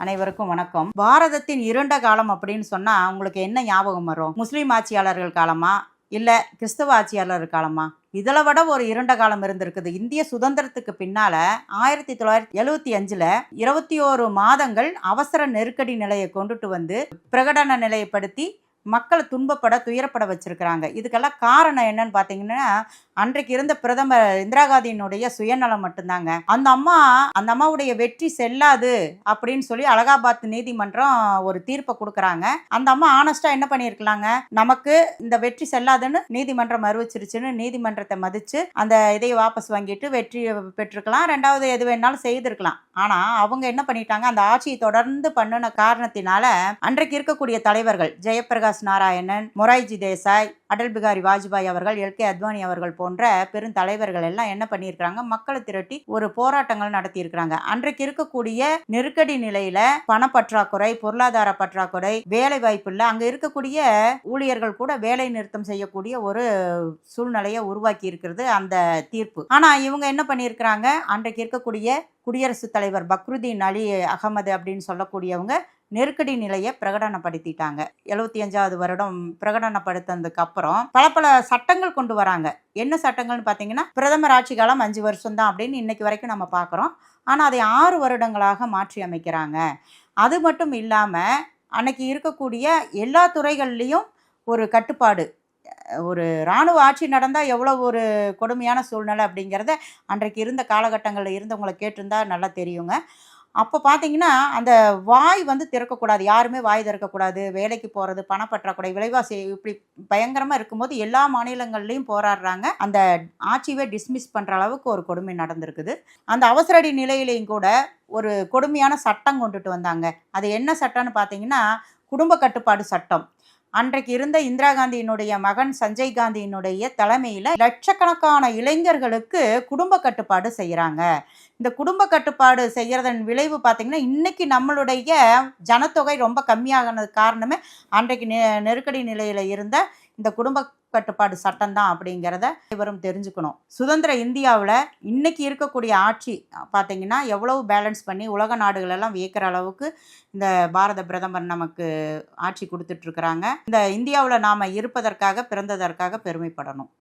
அனைவருக்கும் வணக்கம். பாரதத்தின் இருண்ட காலம் அப்படின்னு சொன்னா உங்களுக்கு என்ன ஞாபகம் வரும்? முஸ்லீம் ஆட்சியாளர்கள் காலமா, இல்ல கிறிஸ்தவ ஆட்சியாளர் காலமா? இதில் விட ஒரு இருண்ட காலம் இருந்திருக்குது. இந்திய சுதந்திரத்துக்கு பின்னால 1975ல் 21 மாதங்கள் அவசர நெருக்கடி நிலையை கொண்டுட்டு வந்து பிரகடன நிலையப்படுத்தி மக்களை துயரப்பட வச்சிருக்கிறாங்க. இதுக்கெல்லாம் காரணம் என்னன்னு பார்த்தீங்கன்னா, அன்றைக்கு இருந்த பிரதமர் இந்திரா காந்தியினுடைய சுயநலம் மட்டும்தாங்க. அந்த அம்மாவுடைய வெற்றி செல்லாது அப்படின்னு சொல்லி அலகாபாத் நீதிமன்றம் ஒரு தீர்ப்பை கொடுக்குறாங்க. அந்த அம்மா ஆனஸ்டா என்ன பண்ணியிருக்கலாங்க, நமக்கு இந்த வெற்றி செல்லாதுன்னு நீதிமன்றம் அறிவிச்சிருச்சுன்னு நீதிமன்றத்தை மதிச்சு அந்த இதை வாபஸ் வாங்கிட்டு வெற்றி பெற்றிருக்கலாம். ரெண்டாவது எது வேணாலும் செய்திருக்கலாம். ஆனா அவங்க என்ன பண்ணிட்டாங்க, அந்த ஆட்சியை தொடர்ந்து பண்ணின காரணத்தினால அன்றைக்கு இருக்கக்கூடிய தலைவர்கள் ஜெயபிரகாஷ் நாராயணன், மொரார்ஜி தேசாய், அடல் பிகாரி வாஜ்பாய் அவர்கள், எல்கே அத்வானி அவர்கள் போன்ற பெருந்தலைவர்கள் எல்லாம் என்ன பண்ணியிருக்கிறாங்க, மக்களை திரட்டி ஒரு போராட்டங்கள் நடத்தி இருக்கிறாங்க. அன்றைக்கு இருக்கக்கூடிய நெருக்கடி நிலையில பணப்பற்றாக்குறை, பொருளாதார பற்றாக்குறை, வேலை வாய்ப்பு இல்லை, அங்க இருக்கக்கூடிய ஊழியர்கள் கூட வேலை நிறுத்தம் செய்யக்கூடிய ஒரு சூழ்நிலையை உருவாக்கி இருக்கிறது அந்த தீர்ப்பு. ஆனா இவங்க என்ன பண்ணியிருக்கிறாங்க, அன்றைக்கு இருக்கக்கூடிய குடியரசுத் தலைவர் பக்ருதீன் அலி அகமது அப்படின்னு சொல்லக்கூடியவங்க நெருக்கடி நிலையை பிரகடனப்படுத்திட்டாங்க. 75வது வருடம் பிரகடனப்படுத்தினதுக்கு அப்புறம் பல சட்டங்கள் கொண்டு வராங்க. என்ன சட்டங்கள்னு பார்த்தீங்கன்னா, பிரதமர் ஆட்சி காலம் 5 வருஷம் தான் அப்படின்னு இன்னைக்கு வரைக்கும் நம்ம பார்க்குறோம். ஆனால் அதை 6 வருடங்களாக மாற்றி அமைக்கிறாங்க. அது மட்டும் இல்லாமல் அன்னைக்கு இருக்கக்கூடிய எல்லா துறைகள்லேயும் ஒரு கட்டுப்பாடு, ஒரு இராணுவ ஆட்சி நடந்தால் எவ்வளோ ஒரு கொடுமையான சூழ்நிலை அப்படிங்கிறத அன்றைக்கு இருந்த காலகட்டங்களில் இருந்தவங்களை கேட்டிருந்தா நல்லா தெரியுங்க. அப்போ பார்த்தீங்கன்னா, அந்த வாய் திறக்கக்கூடாது, யாருமே வாய் திறக்கக்கூடாது, வேலைக்கு போகிறது, பணப்பற்றாக்குறை, விலைவாசி இப்படி பயங்கரமாக இருக்கும்போது எல்லா மாநிலங்கள்லேயும் போராடுறாங்க. அந்த ஆட்சியை டிஸ்மிஸ் பண்ணுற அளவுக்கு ஒரு கொடுமை நடந்திருக்குது. அந்த அவசரடி நிலையிலையும் கூட ஒரு கொடுமையான சட்டம் கொண்டுட்டு வந்தாங்க. அது என்ன சட்டம்னு பார்த்தீங்கன்னா, குடும்ப கட்டுப்பாடு சட்டம். அன்றைக்கு இருந்த இந்திரா காந்தியினுடைய மகன் சஞ்சய் காந்தியினுடைய தலைமையில் லட்சக்கணக்கான இளைஞர்களுக்கு குடும்ப கட்டுப்பாடு செய்கிறாங்க. இந்த குடும்ப கட்டுப்பாடு செய்கிறதன் விளைவு பார்த்திங்கன்னா, இன்றைக்கி நம்மளுடைய ஜனத்தொகை ரொம்ப கம்மியாகினது காரணமே அன்றைக்கு நெருக்கடி நிலையில் இருந்த இந்த குடும்ப கட்டுப்பாடு சட்டம் தான் அப்படிங்கிறத இவரும் தெரிஞ்சுக்கணும். சுதந்திர இந்தியாவில் இன்னைக்கு இருக்கக்கூடிய ஆட்சி பார்த்திங்கன்னா எவ்வளவு பேலன்ஸ் பண்ணி உலக நாடுகளெல்லாம் வியக்கிற அளவுக்கு இந்த பாரத பிரதமர் நமக்கு ஆட்சி கொடுத்துட்ருக்குறாங்க. இந்த இந்தியாவில் நாம் இருப்பதற்காக, பிறந்ததற்காக பெருமைப்படணும்.